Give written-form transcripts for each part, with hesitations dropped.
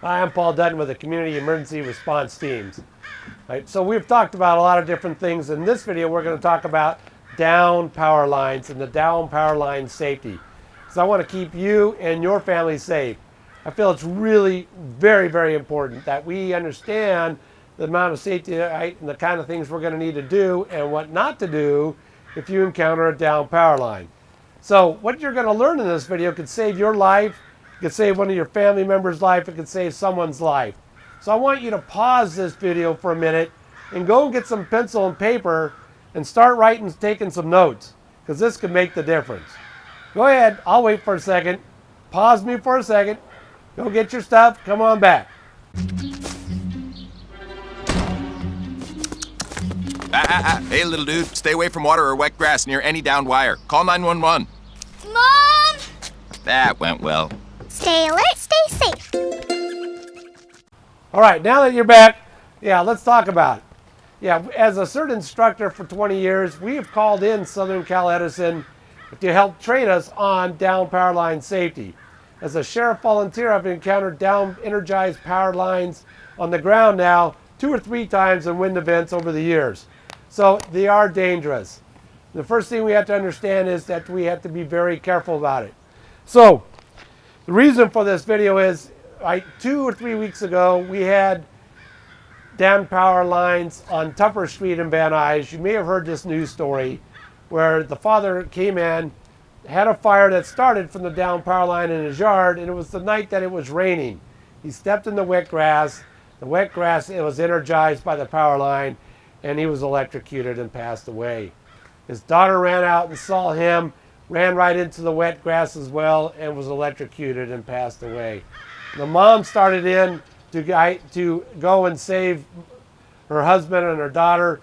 Hi, I'm Paul Dutton with the Community Emergency Response Teams. Right, so we've talked about a lot of different things. In this video, we're going to talk about down power lines and the down power line safety. So I want to keep you and your family safe. I feel it's really very, very important that we understand the amount of safety, right, and the kind of things we're going to need to do and what not to do if you encounter a down power line. So what you're going to learn in this video could save your life. It could save one of your family members' life. It could save someone's life. So I want you to pause this video for a minute and go and get some pencil and paper and start writing, taking some notes, because this could make the difference. Go ahead. I'll wait for a second. Pause me for a second. Go get your stuff. Come on back. Hey, little dude. Stay away from water or wet grass near any downed wire. Call 911. Mom! That went well. Stay alert, stay safe. All right, now that you're back, let's talk about it. As a CERT instructor for 20 years, we have called in Southern Cal Edison to help train us on down power line safety. As a sheriff volunteer, I've encountered down energized power lines on the ground now 2 or 3 times in wind events over the years. So they are dangerous. The first thing we have to understand is that we have to be very careful about it. So the reason for this video is 2 or 3 weeks ago, we had down power lines on Tupper Street in Van Nuys. You may have heard this news story where the father came in, had a fire that started from the down power line in his yard, and it was the night that it was raining. He stepped in the wet grass. The wet grass, it was energized by the power line, and he was electrocuted and passed away. His daughter ran out and saw him, ran right into the wet grass as well, and was electrocuted and passed away. The mom started in to go and save her husband and her daughter,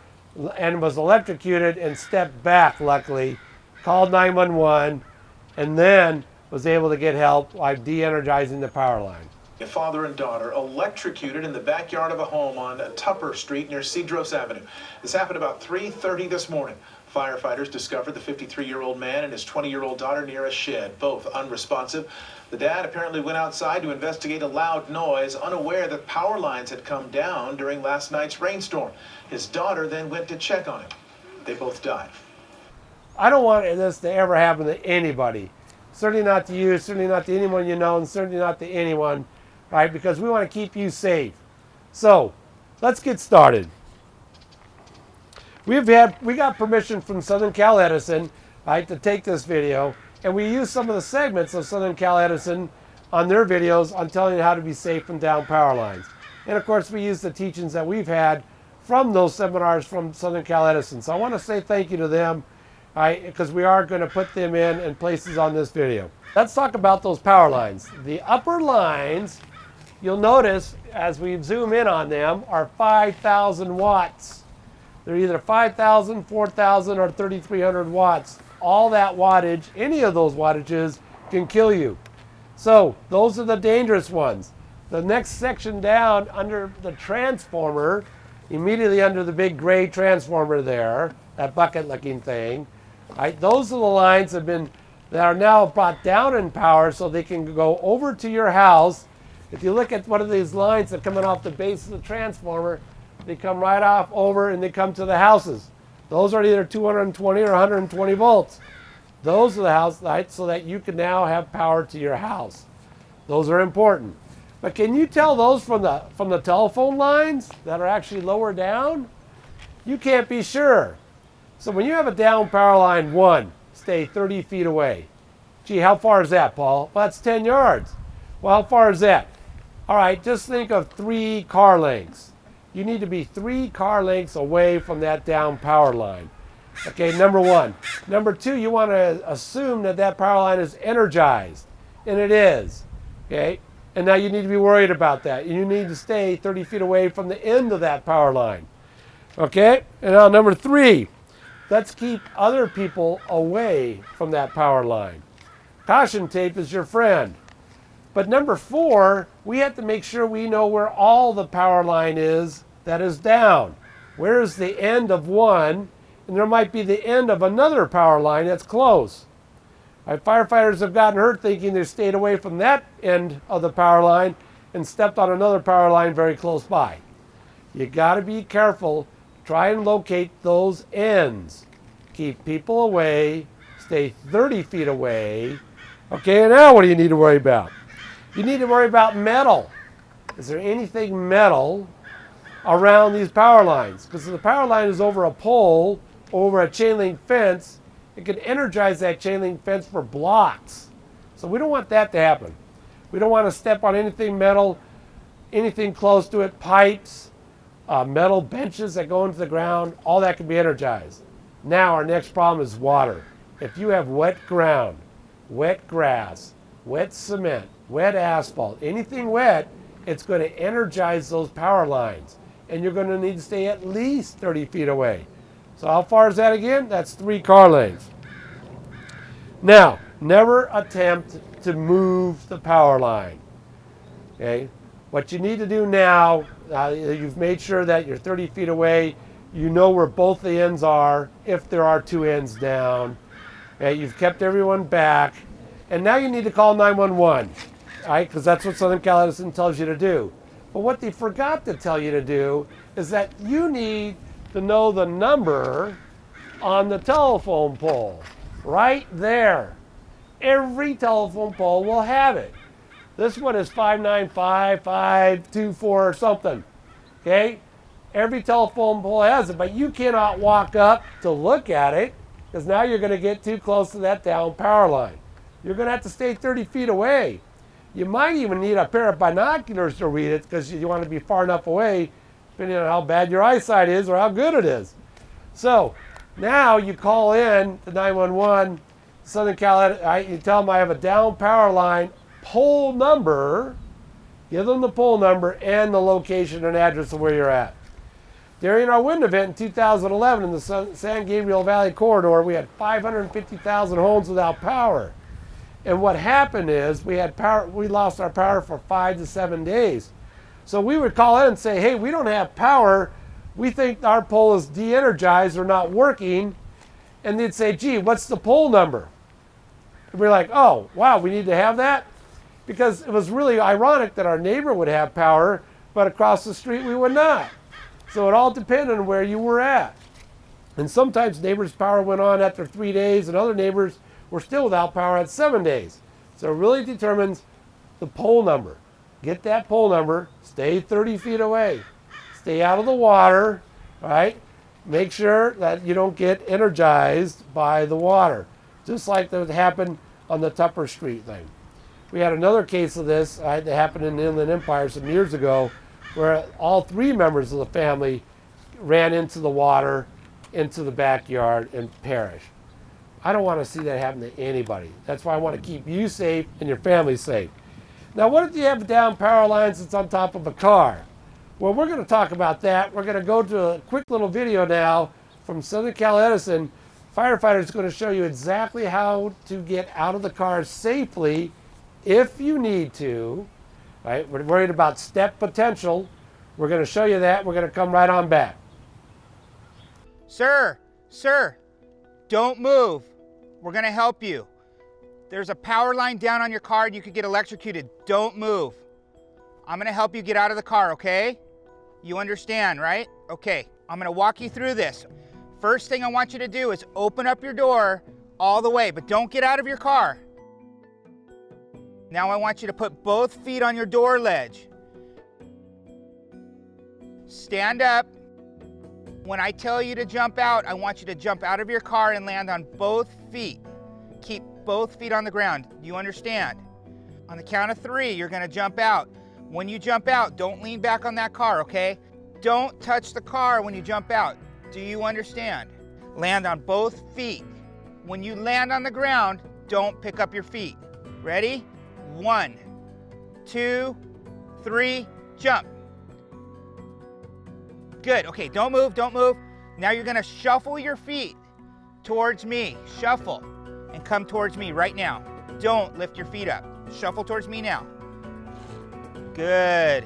and was electrocuted and stepped back, luckily, called 911, and then was able to get help by de-energizing the power line. A father and daughter electrocuted in the backyard of a home on Tupper Street near Cedros Avenue. This happened about 3:30 this morning. Firefighters discovered the 53-year-old man and his 20-year-old daughter near a shed, both unresponsive. The dad apparently went outside to investigate a loud noise, unaware that power lines had come down during last night's rainstorm. His daughter then went to check on him. They both died. I don't want this to ever happen to anybody. Certainly not to you, certainly not to anyone you know, and certainly not to anyone, right? Because we want to keep you safe. So let's get started. We got permission from Southern Cal Edison, right, to take this video, and we use some of the segments of Southern Cal Edison on their videos on telling you how to be safe from down power lines. And of course, we use the teachings that we've had from those seminars from Southern Cal Edison. So I want to say thank you to them, because we are going to put them in places on this video. Let's talk about those power lines. The upper lines, you'll notice as we zoom in on them, are 5,000 watts. They're either 5,000, 4,000, or 3,300 watts. All that wattage, any of those wattages, can kill you. So those are the dangerous ones. The next section down under the transformer, immediately under the big gray transformer there, that bucket-looking thing, right? Those are the lines that are now brought down in power so they can go over to your house. If you look at one of these lines that are coming off the base of the transformer, they come right off over and they come to the houses. Those are either 220 or 120 volts. Those are the house lights so that you can now have power to your house. Those are important. But can you tell those from the telephone lines that are actually lower down? You can't be sure. So when you have a down power line 1, stay 30 feet away. Gee, how far is that, Paul? Well, that's 10 yards. Well, how far is that? All right, just think of 3 car lengths. You need to be 3 car lengths away from that down power line. Okay, number 1. Number 2, you want to assume that power line is energized, and it is. Okay, and now you need to be worried about that. You need to stay 30 feet away from the end of that power line. Okay, and now number 3, let's keep other people away from that power line. Caution tape is your friend. But number 4, we have to make sure we know where all the power line is that is down. Where is the end of one? And there might be the end of another power line that's close. Firefighters have gotten hurt thinking they stayed away from that end of the power line, and stepped on another power line very close by. You got to be careful. Try and locate those ends. Keep people away. Stay 30 feet away. Okay, and now what do you need to worry about? You need to worry about metal. Is there anything metal around these power lines? Because if the power line is over a pole, over a chain link fence, it could energize that chain link fence for blocks. So we don't want that to happen. We don't want to step on anything metal, anything close to it, pipes, metal benches that go into the ground, all that can be energized. Now our next problem is water. If you have wet ground, wet grass, wet cement, wet asphalt, anything wet, it's going to energize those power lines. And you're going to need to stay at least 30 feet away. So how far is that again? That's 3 car lengths. Now, never attempt to move the power line. Okay? What you need to do now, you've made sure that you're 30 feet away. You know where both the ends are, if there are 2 ends down. Okay? You've kept everyone back. And now you need to call 911. Right? Because that's what Southern Cal Edison tells you to do. But what they forgot to tell you to do is that you need to know the number on the telephone pole. Right there. Every telephone pole will have it. This one is 595-524 or something. Okay? Every telephone pole has it, but you cannot walk up to look at it because now you're going to get too close to that down power line. You're going to have to stay 30 feet away. You might even need a pair of binoculars to read it because you want to be far enough away, depending on how bad your eyesight is or how good it is. So now you call in to 911, Southern Cal, you tell them I have a down power line, pole number, give them the pole number and the location and address of where you're at. During our wind event in 2011 in the San Gabriel Valley corridor, we had 550,000 homes without power. And what happened is we lost our power for 5 to 7 days. So we would call in and say, hey, we don't have power. We think our pole is de-energized or not working. And they'd say, gee, what's the pole number? And we're like, oh, wow, we need to have that? Because it was really ironic that our neighbor would have power, but across the street we would not. So it all depended on where you were at. And sometimes neighbors' power went on after 3 days, and other neighbors were still without power at 7 days. So it really determines the pole number. Get that pole number, stay 30 feet away, stay out of the water, right? Make sure that you don't get energized by the water, just like that happened on the Tupper Street thing. We had another case of this that happened in the Inland Empire some years ago, where all 3 members of the family ran into the water, into the backyard, and perished. I don't want to see that happen to anybody. That's why I want to keep you safe and your family safe. Now, what if you have down power lines that's on top of a car? Well, we're going to talk about that. We're going to go to a quick little video now from Southern Cal Edison. Firefighters are going to show you exactly how to get out of the car safely if you need to. Right? We're worried about step potential. We're going to show you that. We're going to come right on back. Sir, don't move. We're going to help you. There's a power line down on your car and you could get electrocuted. Don't move. I'm going to help you get out of the car, okay? You understand, right? Okay, I'm going to walk you through this. First thing I want you to do is open up your door all the way, but don't get out of your car. Now I want you to put both feet on your door ledge. Stand up. When I tell you to jump out, I want you to jump out of your car and land on both feet. Keep both feet on the ground. Do you understand? On the count of 3, you're going to jump out. When you jump out, don't lean back on that car, okay? Don't touch the car when you jump out. Do you understand? Land on both feet. When you land on the ground, don't pick up your feet. Ready? 1, 2, 3, jump. Good, okay, don't move. Now you're gonna shuffle your feet towards me. Shuffle and come towards me right now. Don't lift your feet up. Shuffle towards me now. Good.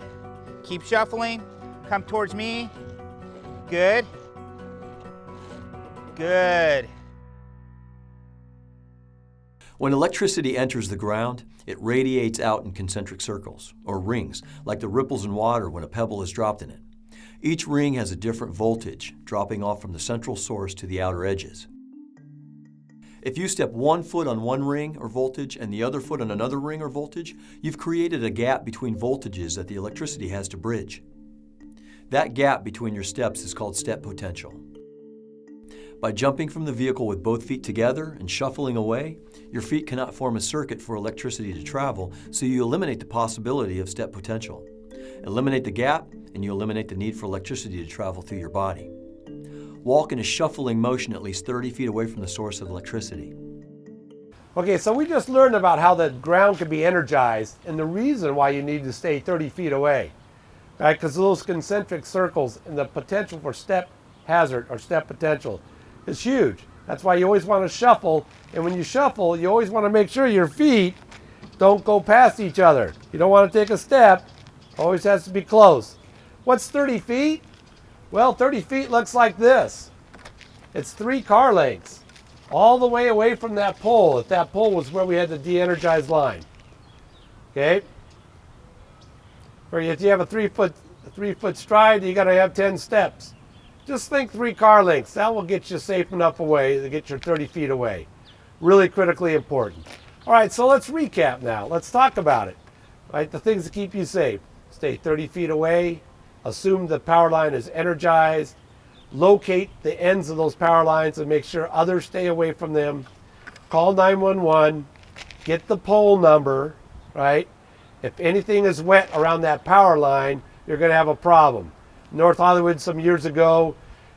Keep shuffling. Come towards me. Good. Good. When electricity enters the ground, it radiates out in concentric circles, or rings, like the ripples in water when a pebble is dropped in it. Each ring has a different voltage, dropping off from the central source to the outer edges. If you step one foot on one ring or voltage and the other foot on another ring or voltage, you've created a gap between voltages that the electricity has to bridge. That gap between your steps is called step potential. By jumping from the vehicle with both feet together and shuffling away, your feet cannot form a circuit for electricity to travel, so you eliminate the possibility of step potential. Eliminate the gap, and you eliminate the need for electricity to travel through your body. Walk in a shuffling motion at least 30 feet away from the source of electricity. Okay, so we just learned about how the ground can be energized and the reason why you need to stay 30 feet away. Right? Because those concentric circles and the potential for step hazard or step potential is huge. That's why you always want to shuffle, and when you shuffle, you always want to make sure your feet don't go past each other. You don't want to take a step, always has to be close. What's 30 feet? Well, 30 feet looks like this. It's 3 car lengths, all the way away from that pole, if that pole was where we had the de-energized line. Okay? Or if you have a 3 foot stride, you got to have 10 steps. Just think 3 car lengths. That will get you safe enough away to get your 30 feet away. Really critically important. All right, so let's recap now. Let's talk about it. Right, the things that keep you safe. Stay 30 feet away. Assume the power line is energized. Locate the ends of those power lines and make sure others stay away from them. Call 911. Get the pole number, right? If anything is wet around that power line, you're going to have a problem. North Hollywood some years ago,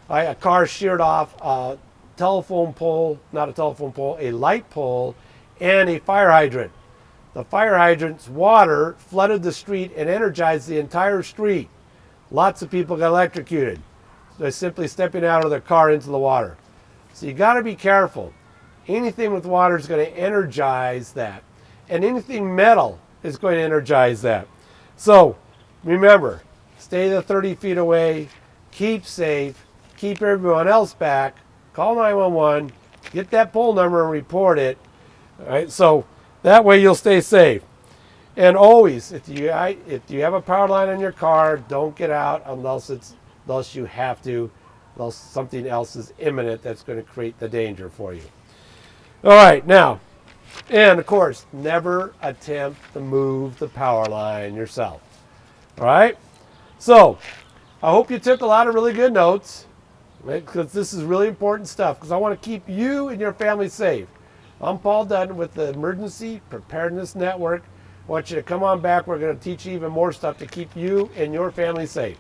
a car sheared off a telephone pole, not a telephone pole, a light pole, and a fire hydrant. The fire hydrant's water flooded the street and energized the entire street. Lots of people got electrocuted. They're simply stepping out of their car into the water. So you got to be careful. Anything with water is going to energize that. And anything metal is going to energize that. So remember, stay the 30 feet away, keep safe, keep everyone else back, call 911, get that pole number and report it. All right, so that way you'll stay safe. And always, if you have a power line on your car, don't get out unless you have to, unless something else is imminent that's going to create the danger for you. All right, now, and of course, never attempt to move the power line yourself. All right? So, I hope you took a lot of really good notes, right? Because this is really important stuff, because I want to keep you and your family safe. I'm Paul Dutton with the Emergency Preparedness Network. I want you to come on back. We're going to teach you even more stuff to keep you and your family safe.